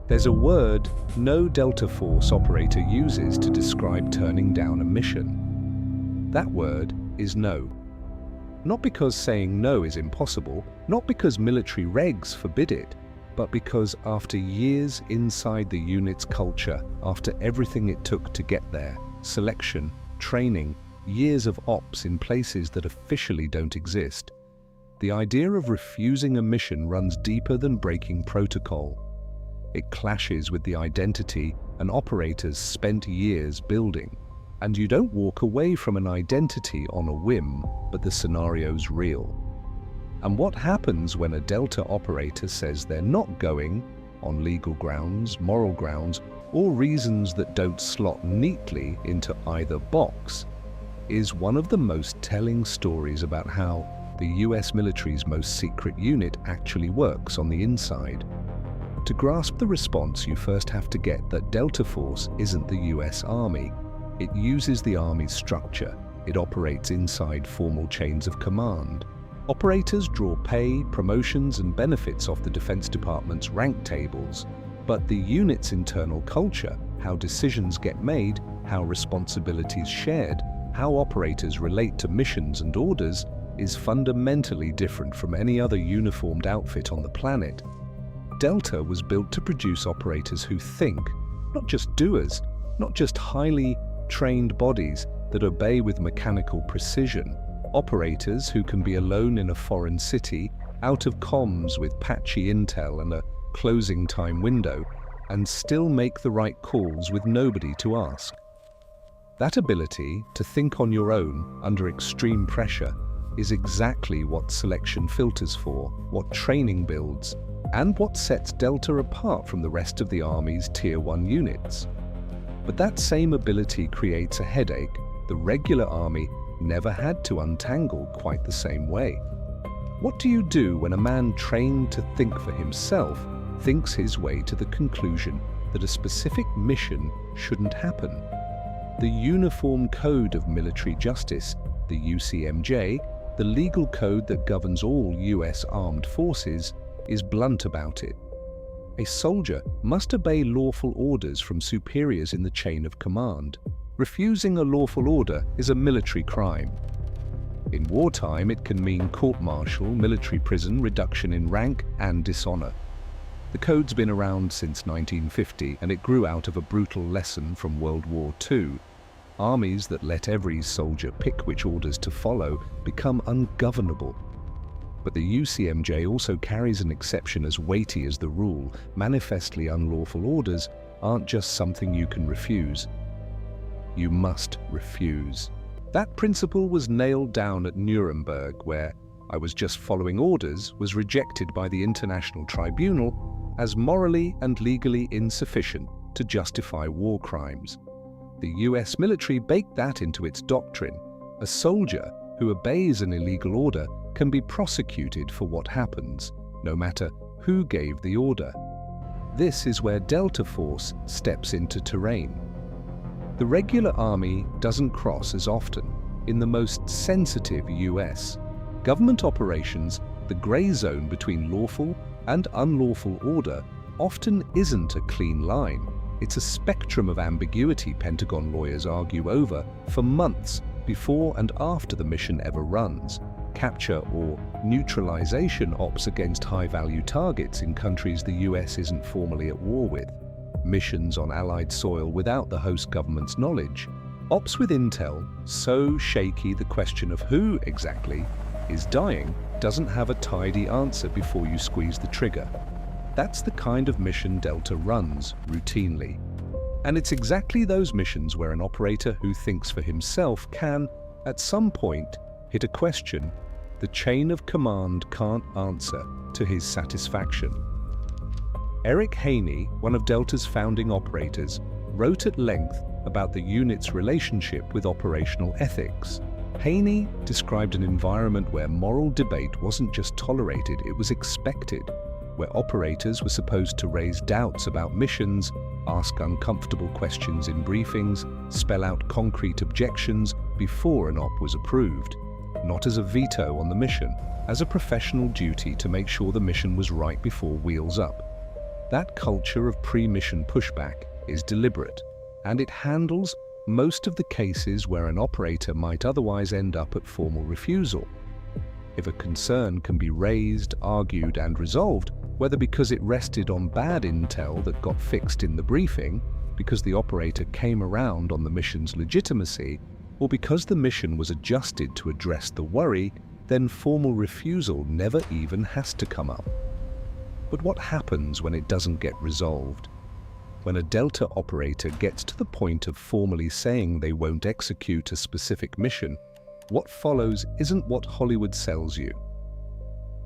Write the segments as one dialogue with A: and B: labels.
A: There's a word no Delta Force operator uses to describe turning down a mission. That word is no. Not because saying no is impossible, not because military regs forbid it, but because after years inside the unit's culture, after everything it took to get there, selection, training, years of ops in places that officially don't exist, the idea of refusing a mission runs deeper than breaking protocol. It clashes with the identity an operator's spent years building. And you don't walk away from an identity on a whim, but the scenario's real. And what happens when a Delta operator says they're not going, on legal grounds, moral grounds, or reasons that don't slot neatly into either box, is one of the most telling stories about how the US military's most secret unit actually works on the inside. To grasp the response, you first have to get that Delta Force isn't the US Army. It uses the Army's structure. It operates inside formal chains of command. Operators draw pay, promotions, and benefits off the Defense Department's rank tables. But the unit's internal culture, how decisions get made, how responsibilities shared, how operators relate to missions and orders, is fundamentally different from any other uniformed outfit on the planet. Delta was built to produce operators who think, not just doers, not just highly trained bodies that obey with mechanical precision, operators who can be alone in a foreign city, out of comms with patchy intel and a closing time window, and still make the right calls with nobody to ask. That ability to think on your own under extreme pressure is exactly what selection filters for, what training builds, and what sets Delta apart from the rest of the Army's Tier 1 units. But that same ability creates a headache the regular Army never had to untangle quite the same way. What do you do when a man trained to think for himself thinks his way to the conclusion that a specific mission shouldn't happen? The Uniform Code of Military Justice, the UCMJ, the legal code that governs all US armed forces, is blunt about it. A soldier must obey lawful orders from superiors in the chain of command. Refusing a lawful order is a military crime. In wartime, it can mean court-martial, military prison, reduction in rank, and dishonor. The code's been around since 1950, and it grew out of a brutal lesson from World War II. Armies that let every soldier pick which orders to follow become ungovernable. But the UCMJ also carries an exception as weighty as the rule. Manifestly unlawful orders aren't just something you can refuse. You must refuse. That principle was nailed down at Nuremberg, where "I was just following orders" was rejected by the International Tribunal as morally and legally insufficient to justify war crimes. The US military baked that into its doctrine. A soldier who obeys an illegal order can be prosecuted for what happens, no matter who gave the order. This is where Delta Force steps into terrain. The regular Army doesn't cross as often. In the most sensitive US government operations, the gray zone between lawful and unlawful order often isn't a clean line. It's a spectrum of ambiguity Pentagon lawyers argue over for months before and after the mission ever runs. Capture or neutralization ops against high-value targets in countries the US isn't formally at war with. Missions on Allied soil without the host government's knowledge. Ops with intel so shaky the question of who exactly is dying doesn't have a tidy answer before you squeeze the trigger. That's the kind of mission Delta runs routinely. And it's exactly those missions where an operator who thinks for himself can, at some point, hit a question the chain of command can't answer to his satisfaction. Eric Haney, one of Delta's founding operators, wrote at length about the unit's relationship with operational ethics. Haney described an environment where moral debate wasn't just tolerated, it was expected, where operators were supposed to raise doubts about missions, ask uncomfortable questions in briefings, spell out concrete objections before an op was approved. Not as a veto on the mission, as a professional duty to make sure the mission was right before wheels up. That culture of pre-mission pushback is deliberate, and it handles most of the cases where an operator might otherwise end up at formal refusal. If a concern can be raised, argued, and resolved, whether because it rested on bad intel that got fixed in the briefing, because the operator came around on the mission's legitimacy, or because the mission was adjusted to address the worry, then formal refusal never even has to come up. But what happens when it doesn't get resolved? When a Delta operator gets to the point of formally saying they won't execute a specific mission, what follows isn't what Hollywood sells you.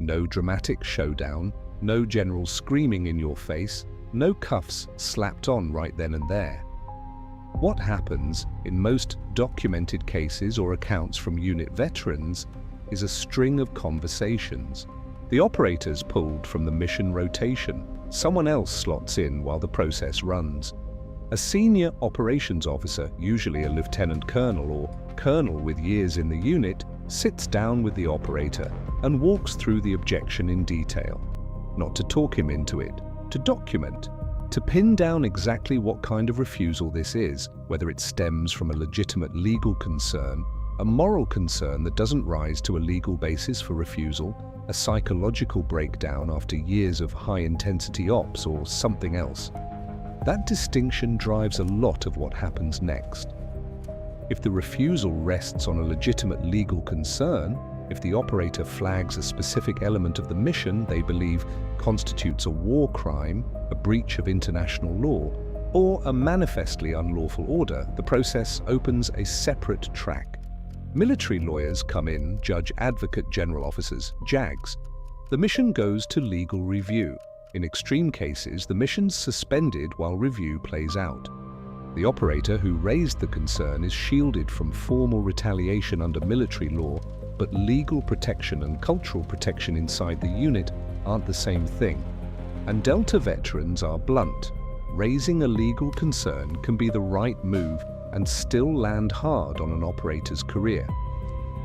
A: No dramatic showdown, no general screaming in your face, no cuffs slapped on right then and there. What happens, in most documented cases or accounts from unit veterans, is a string of conversations. The operator's pulled from the mission rotation. Someone else slots in while the process runs. A senior operations officer, usually a lieutenant colonel or colonel with years in the unit, sits down with the operator and walks through the objection in detail. Not to talk him into it, to document, to pin down exactly what kind of refusal this is, whether it stems from a legitimate legal concern, a moral concern that doesn't rise to a legal basis for refusal, a psychological breakdown after years of high-intensity ops, or something else. That distinction drives a lot of what happens next. If the refusal rests on a legitimate legal concern, if the operator flags a specific element of the mission they believe constitutes a war crime, a breach of international law, or a manifestly unlawful order, the process opens a separate track. Military lawyers come in, Judge Advocate General Officers, JAGs. The mission goes to legal review. In extreme cases, the mission's suspended while review plays out. The operator who raised the concern is shielded from formal retaliation under military law, but legal protection and cultural protection inside the unit aren't the same thing. And Delta veterans are blunt. Raising a legal concern can be the right move and still land hard on an operator's career.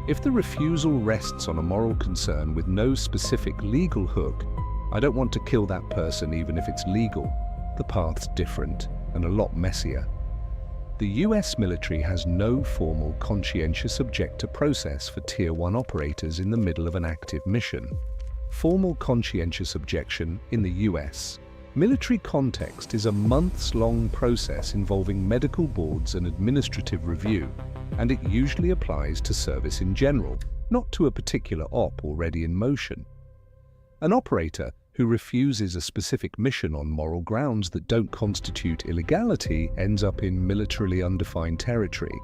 A: If the refusal rests on a moral concern with no specific legal hook, I don't want to kill that person even if it's legal. The path's different and a lot messier. The US military has no formal conscientious objector process for Tier 1 operators in the middle of an active mission. Formal conscientious objection in the US military context is a months-long process involving medical boards and administrative review, and it usually applies to service in general, not to a particular op already in motion. An operator who refuses a specific mission on moral grounds that don't constitute illegality ends up in militarily undefined territory.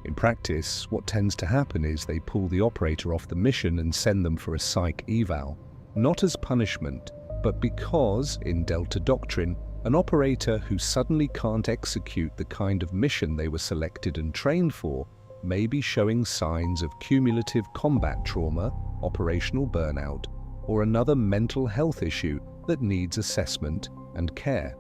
A: In practice, what tends to happen is they pull the operator off the mission and send them for a psych eval, not as punishment, but because, in Delta doctrine, an operator who suddenly can't execute the kind of mission they were selected and trained for may be showing signs of cumulative combat trauma, operational burnout, or another mental health issue that needs assessment and care.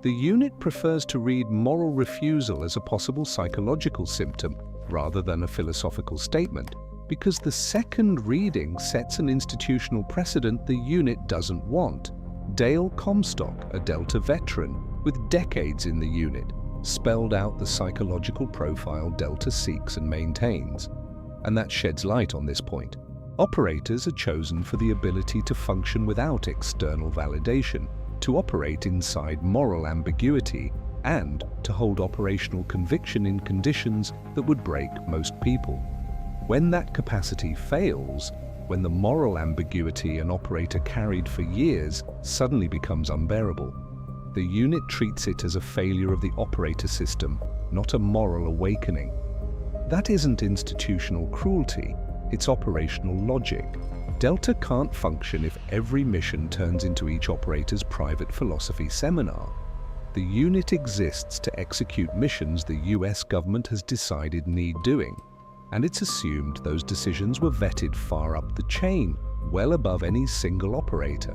A: The unit prefers to read moral refusal as a possible psychological symptom rather than a philosophical statement, because the second reading sets an institutional precedent the unit doesn't want. Dale Comstock, a Delta veteran with decades in the unit, spelled out the psychological profile Delta seeks and maintains, and that sheds light on this point. Operators are chosen for the ability to function without external validation, to operate inside moral ambiguity, and to hold operational conviction in conditions that would break most people. When that capacity fails, when the moral ambiguity an operator carried for years suddenly becomes unbearable, the unit treats it as a failure of the operator system, not a moral awakening. That isn't institutional cruelty, it's operational logic. Delta can't function if every mission turns into each operator's private philosophy seminar. The unit exists to execute missions the US government has decided need doing, and it's assumed those decisions were vetted far up the chain, well above any single operator.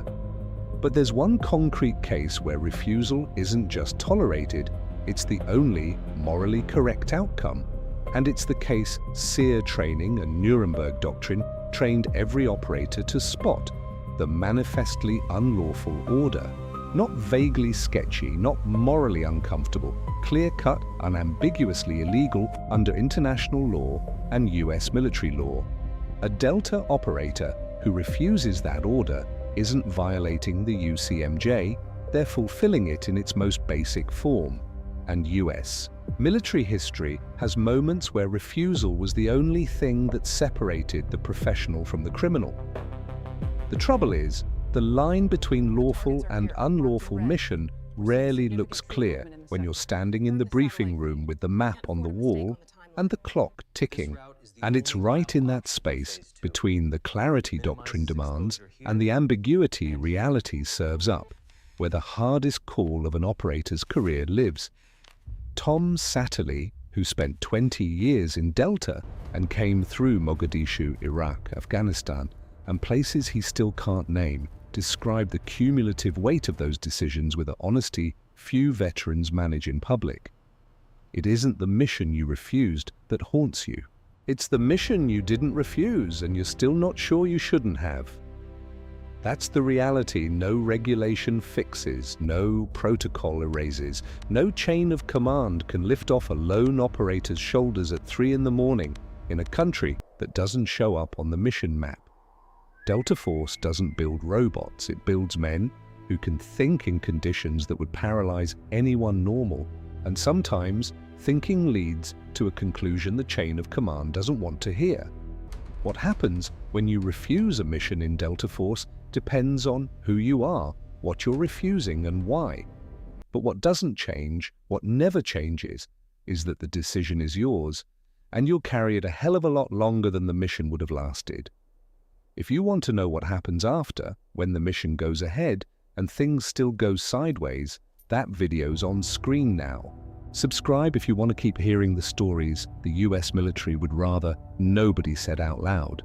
A: But there's one concrete case where refusal isn't just tolerated, it's the only morally correct outcome. And it's the case SEER training and Nuremberg doctrine trained every operator to spot: the manifestly unlawful order. Not vaguely sketchy, not morally uncomfortable, clear-cut, unambiguously illegal under international law and US military law. A Delta operator who refuses that order isn't violating the UCMJ, they're fulfilling it in its most basic form. And US military history has moments where refusal was the only thing that separated the professional from the criminal. The trouble is, the line between lawful and unlawful mission rarely looks clear when you're standing in the briefing room with the map on the wall and the clock ticking. And it's right in that space between the clarity doctrine demands and the ambiguity reality serves up, where the hardest call of an operator's career lives. Tom Satterley, who spent 20 years in Delta and came through Mogadishu, Iraq, Afghanistan, and places he still can't name, described the cumulative weight of those decisions with an honesty few veterans manage in public. It isn't the mission you refused that haunts you. It's the mission you didn't refuse and you're still not sure you shouldn't have. That's the reality no regulation fixes, no protocol erases, no chain of command can lift off a lone operator's shoulders at 3 in the morning in a country that doesn't show up on the mission map. Delta Force doesn't build robots, it builds men who can think in conditions that would paralyze anyone normal, and sometimes thinking leads to a conclusion the chain of command doesn't want to hear. What happens when you refuse a mission in Delta Force depends on who you are, what you're refusing and why. But what doesn't change, what never changes, is that the decision is yours, and you'll carry it a hell of a lot longer than the mission would have lasted. If you want to know what happens after, when the mission goes ahead and things still go sideways, that video's on screen now. Subscribe if you want to keep hearing the stories the US military would rather nobody said out loud.